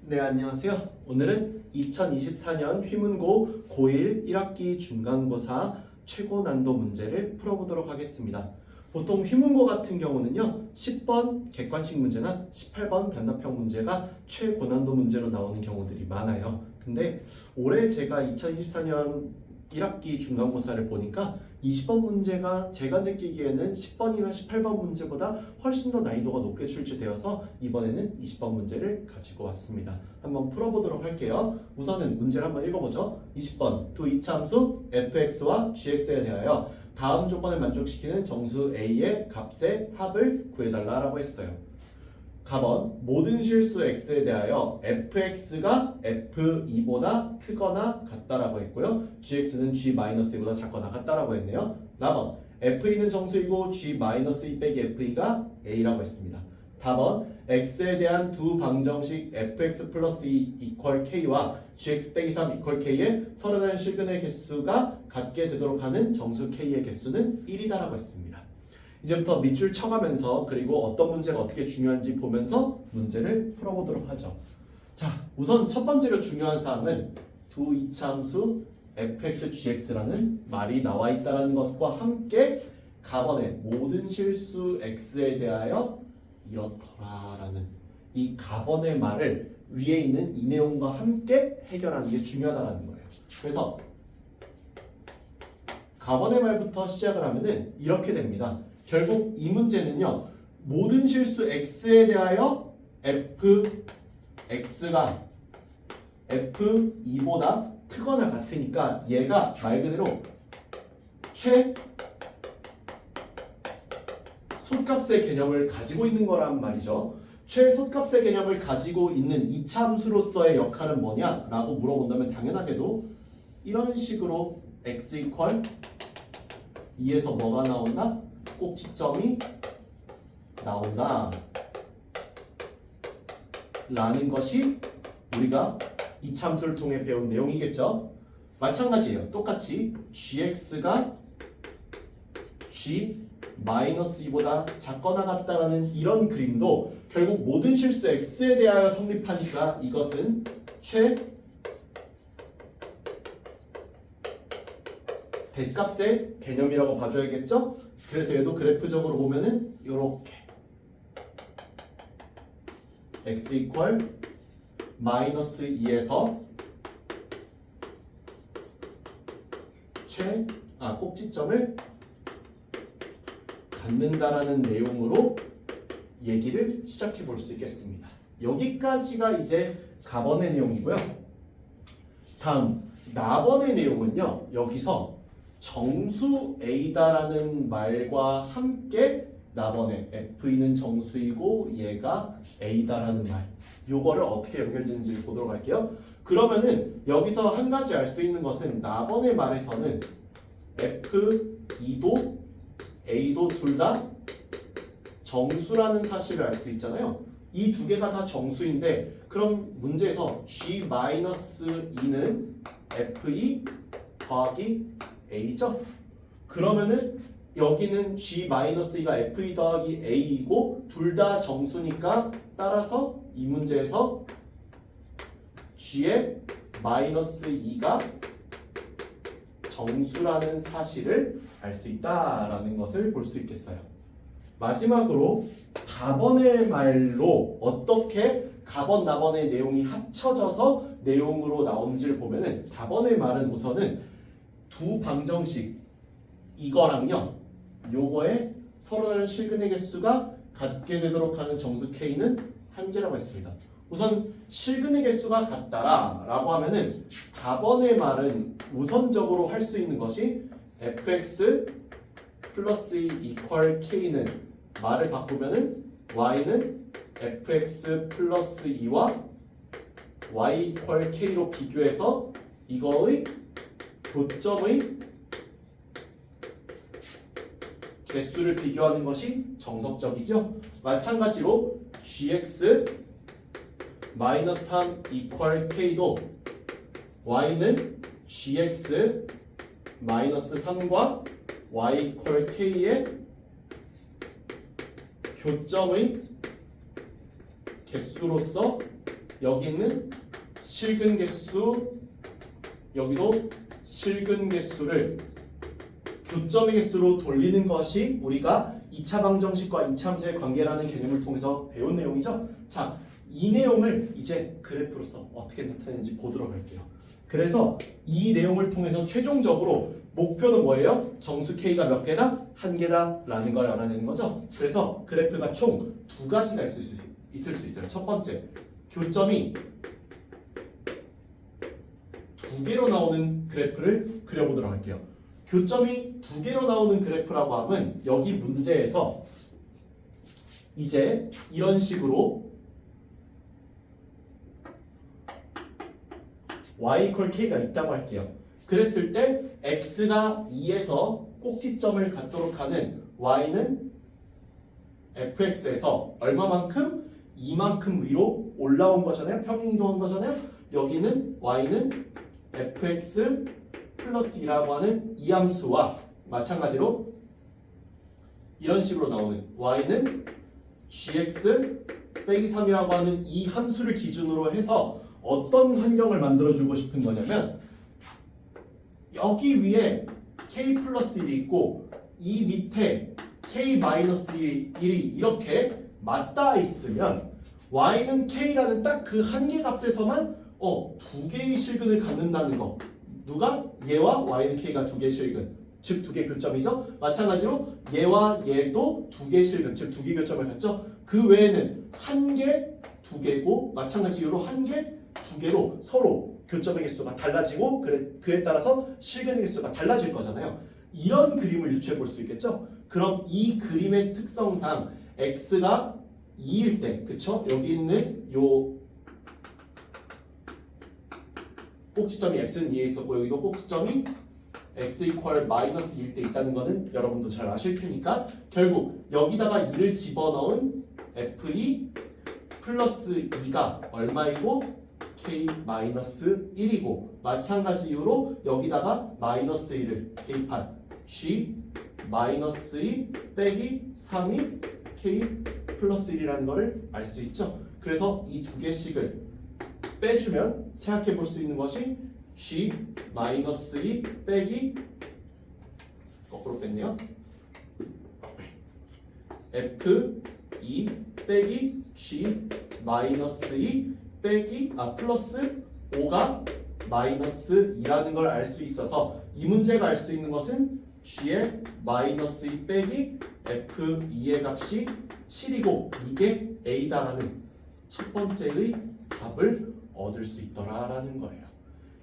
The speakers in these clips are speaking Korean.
네, 안녕하세요. 오늘은 2024년 휘문고 고1 1학기 중간고사 최고 난도 문제를 풀어보도록 하겠습니다. 보통 휘문고 같은 경우는요, 10번 객관식 문제나 18번 단답형 문제가 최고난도 문제로 나오는 경우들이 많아요. 근데 올해 제가 2024년 1학기 중간고사를 보니까 20번 문제가 제가 느끼기에는 10번이나 18번 문제보다 훨씬 더 난이도가 높게 출제되어서 이번에는 20번 문제를 가지고 왔습니다. 한번 풀어보도록 할게요. 우선은 문제를 한번 읽어보죠. 20번 두 이차함수 fx와 gx에 대하여 다음 조건을 만족시키는 정수 a의 값의 합을 구해달라고 했어요. 가번 모든 실수 x에 대하여 fx가 f2보다 크거나 같다라고 했고요. gx는 g-2보다 작거나 같다라고 했네요. 라번 f2는 정수이고 g-2 빼기 f2가 a라고 했습니다. 다번 x에 대한 두 방정식 fx 플러스 2 이퀄 k와 gx 빼기 3 이퀄 k의 서로 다른 실근의 개수가 같게 되도록 하는 정수 k의 개수는 1이다라고 했습니다. 이제부터 밑줄 쳐가면서 그리고 어떤 문제가 어떻게 중요한지 보면서 문제를 풀어보도록 하죠. 자, 우선 첫 번째로 중요한 사항은 두 이차함수 fx, gx라는 말이 나와 있다는 것과 함께 가번의 모든 실수 x에 대하여 이렇더라라는 이 가번의 말을 위에 있는 이 내용과 함께 해결하는 게 중요하다는 거예요. 그래서 가번의 말부터 시작을 하면은 이렇게 됩니다. 결국 이 문제는요, 모든 실수 x에 대하여 fx가 f2보다 크거나 같으니까 얘가 말 그대로 최소값의 개념을 가지고 있는 거란 말이죠. 최소값의 개념을 가지고 있는 이차함수로서의 역할은 뭐냐? 라고 물어본다면 당연하게도 이런 식으로 x 이퀄 2에서 뭐가 나온다? 꼭지점이 나온다 라는 것이 우리가 이차함수를 통해 배운 내용이겠죠. 마찬가지예요. 똑같이 gx가 g-2보다 작거나 같다라는 이런 그림도 결국 모든 실수 x에 대하여 성립하니까 이것은 대값의 개념이라고 봐줘야겠죠? 그래서 얘도 그래프적으로 보면은 이렇게 x 이퀄 마이너스 2에서 꼭지점을 갖는다라는 내용으로 얘기를 시작해 볼 수 있겠습니다. 여기까지가 이제 가번의 내용이고요. 다음 나번의 내용은요, 여기서 정수 a다라는 말과 함께 나번에 f는 정수이고 얘가 a다라는 말, 요거를 어떻게 연결되는지 보도록 할게요. 그러면은 여기서 한 가지 알 수 있는 것은 나번의 말에서는 f2도 a도 둘 다 정수라는 사실을 알 수 있잖아요. 이 두 개가 다 정수인데 그럼 문제에서 g-2는 f2 더하기 a죠. 그러면은 여기는 g-2가 f2 더하기 a이고 둘 다 정수니까 따라서 이 문제에서 g의 마이너스 2가 정수라는 사실을 알 수 있다라는 것을 볼 수 있겠어요. 마지막으로 가번의 말로 어떻게 가번 나번의 내용이 합쳐져서 내용으로 나오는지를 보면은 가번의 말은 우선은 두 방정식 이거랑요 요거의 서로 다른 실근의 개수가 같게 되도록 하는 정수 k는 한 개라고 했습니다. 우선 실근의 개수가 같다라고 하면은 가번의 말은 우선적으로 할 수 있는 것이 fx 플러스 2 이퀄 k는 말을 바꾸면은 y는 fx 플러스 2와 y 이퀄 k로 비교해서 이거의 교점의 개수를 비교하는 것이 정석적이죠. 마찬가지로 gx 마이너스 3 이퀄 k도 y는 gx 마이너스 3과 y 이퀄 k의 교점의 개수로서 여기는 실근 개수, 여기도 실근 개수를 교점의 개수로 돌리는 것이 우리가 2차 방정식과 이차함수의 관계라는 개념을 통해서 배운 내용이죠. 자, 이 내용을 이제 그래프로서 어떻게 나타내는지 보도록 할게요. 그래서 이 내용을 통해서 최종적으로 목표는 뭐예요? 정수 K가 몇 개다? 한 개다 라는 걸 알아내는 거죠. 그래서 그래프가 총 두 가지가 있을 수 있어요. 첫 번째, 교점이 두 개로 나오는 그래프를 그려보도록 할게요. 교점이 두 개로 나오는 그래프라고 하면 여기 문제에서 이제 이런 식으로 y = k가 있다고 할게요. 그랬을 때 x가 2에서 꼭지점을 갖도록 하는 y는 fx에서 얼마만큼? 2만큼 위로 올라온 거잖아요. 평행이동한 거잖아요. 여기는 y는 fx 플러스 2라고 하는 이 함수와 마찬가지로 이런 식으로 나오는 y는 gx 빼기 3이라고 하는 이 함수를 기준으로 해서 어떤 환경을 만들어주고 싶은 거냐면 여기 위에 k 플러스 1이 있고 이 밑에 k 마이너스 1이 이렇게 맞닿아 있으면 y는 k라는 딱 그 한 개 값에서만 두 개의 실근을 갖는다는 거. 누가? 얘와 y는 k가 두 개의 실근, 즉 두 개의 교점이죠. 마찬가지로 얘와 얘도 두 개의 실근, 즉 두 개의 교점을 갖죠. 그 외에는 한 개, 두 개고 마찬가지 이유로 한 개, 두 개로 서로 교점의 개수가 달라지고 그에 따라서 실근의 개수가 달라질 거잖아요. 이런 그림을 유추해 볼 수 있겠죠. 그럼 이 그림의 특성상 x가 2일 때, 그쵸? 여기 있는 요 꼭지점이 x는 2에 있었고 여기도 꼭지점이 x 이퀄 마이너스 2일 때 있다는 거는 여러분도 잘 아실 테니까 결국 여기다가 2를 집어넣은 f2 플러스 2가 얼마이고 k 마이너스 1이고 마찬가지 이유로 여기다가 마이너스 1을 대입한 g 마이너스 2 빼기 3이 k 플러스 1이라는 거를 알 수 있죠. 그래서 이 두 개씩을 빼주면 생각해 볼 수 있는 것이 g 마이너스 2 빼기 거꾸로 뺐네요. f2 빼기 g 마이너스 2 빼기 플러스 5가 마이너스 2라는 걸 알 수 있어서 이 문제가 알 수 있는 것은 g의 마이너스 2 빼기 f2의 값이 7이고 이게 a다라는 첫 번째의 답을 얻을 수 있더라라는 거예요.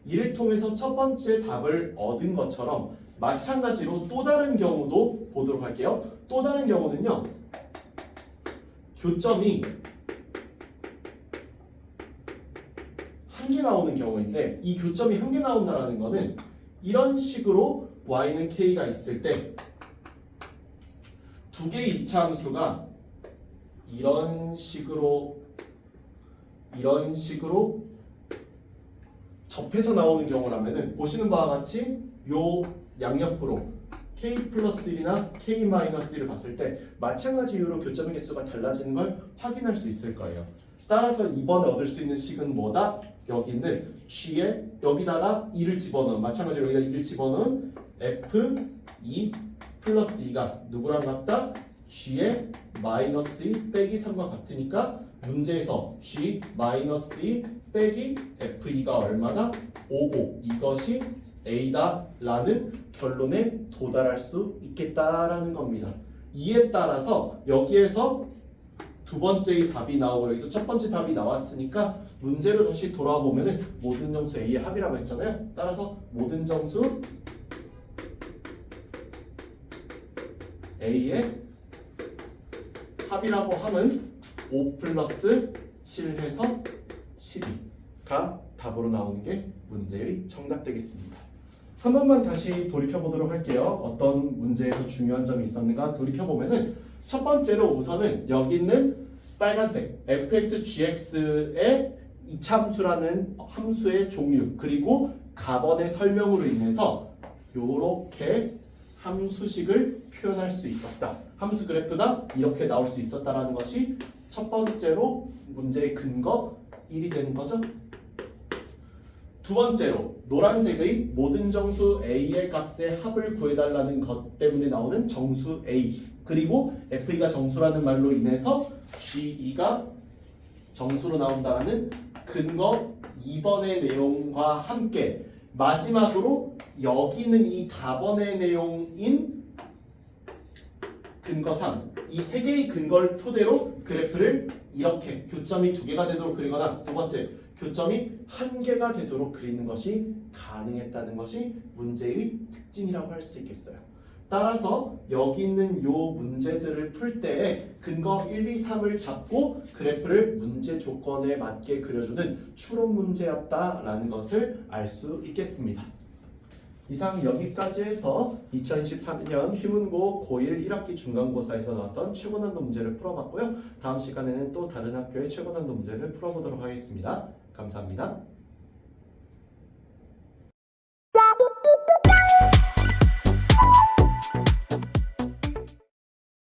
이를 통해서 첫 번째 답을 얻은 것처럼 마찬가지로 또 다른 경우도 보도록 할게요. 또 다른 경우는요. 교점이 한 개 나오는 경우인데 이 교점이 한 개 나온다라는 거는 이런 식으로 y는 k가 있을 때 두 개의 이차함수가 이런 식으로 접해서 나오는 경우라면은 보시는 바와 같이 요 양옆으로 k 플러스 1이나 k 마이너스 1을 봤을 때 마찬가지 이유로 교점의 개수가 달라지는 걸 확인할 수 있을 거예요. 따라서 이번에 얻을 수 있는 식은 뭐다? 여기 있는 g에 여기다가 2를 집어넣은 마찬가지로 여기다 2를 집어넣은 f2 플러스 2가 누구랑 같다? g의 마이너스 2 빼기 3과 같으니까 문제에서 g 마이너스 2 빼기 f2가 얼마다? 5고 이것이 a다 라는 결론에 도달할 수 있겠다라는 겁니다. 이에 따라서 여기에서 두 번째의 답이 나오고 여기서 첫 번째 답이 나왔으니까 문제로 다시 돌아와 보면은 모든 점수 a의 합이라고 했잖아요. 따라서 모든 점수 a의 합이라고 하면 5 플러스 7 해서 12가 답으로 나오는 게 문제의 정답 되겠습니다. 한 번만 다시 돌이켜보도록 할게요. 어떤 문제에서 중요한 점이 있었는가 돌이켜보면은 첫 번째로 우선은 여기 있는 빨간색 fx, gx의 이차함수라는 함수의 종류 그리고 값원의 설명으로 인해서 요렇게 함수식을 표현할 수 있었다. 함수 그래프가 이렇게 나올 수 있었다라는 것이 첫 번째로 문제의 근거 1이 되는 거죠. 두 번째로 노란색의 모든 정수 A의 값의 합을 구해달라는 것 때문에 나오는 정수 A, 그리고 FE가 정수라는 말로 인해서 GE가 정수로 나온다라는 근거 2번의 내용과 함께 마지막으로 여기는 이 답원의 내용인 근거 3, 이 세 개의 근거를 토대로 그래프를 이렇게 교점이 2개가 되도록 그리거나, 두 번째 교점이 1개가 되도록 그리는 것이 가능했다는 것이 문제의 특징이라고 할 수 있겠어요. 따라서 여기 있는 요 문제들을 풀 때 근거 1, 2, 3을 잡고 그래프를 문제 조건에 맞게 그려주는 추론 문제였다라는 것을 알 수 있겠습니다. 이상 여기까지 해서 2023년 휘문고 고1 1학기 중간고사에서 나왔던 최고난도 문제를 풀어봤고요. 다음 시간에는 또 다른 학교의 최고난도 문제를 풀어보도록 하겠습니다. 감사합니다.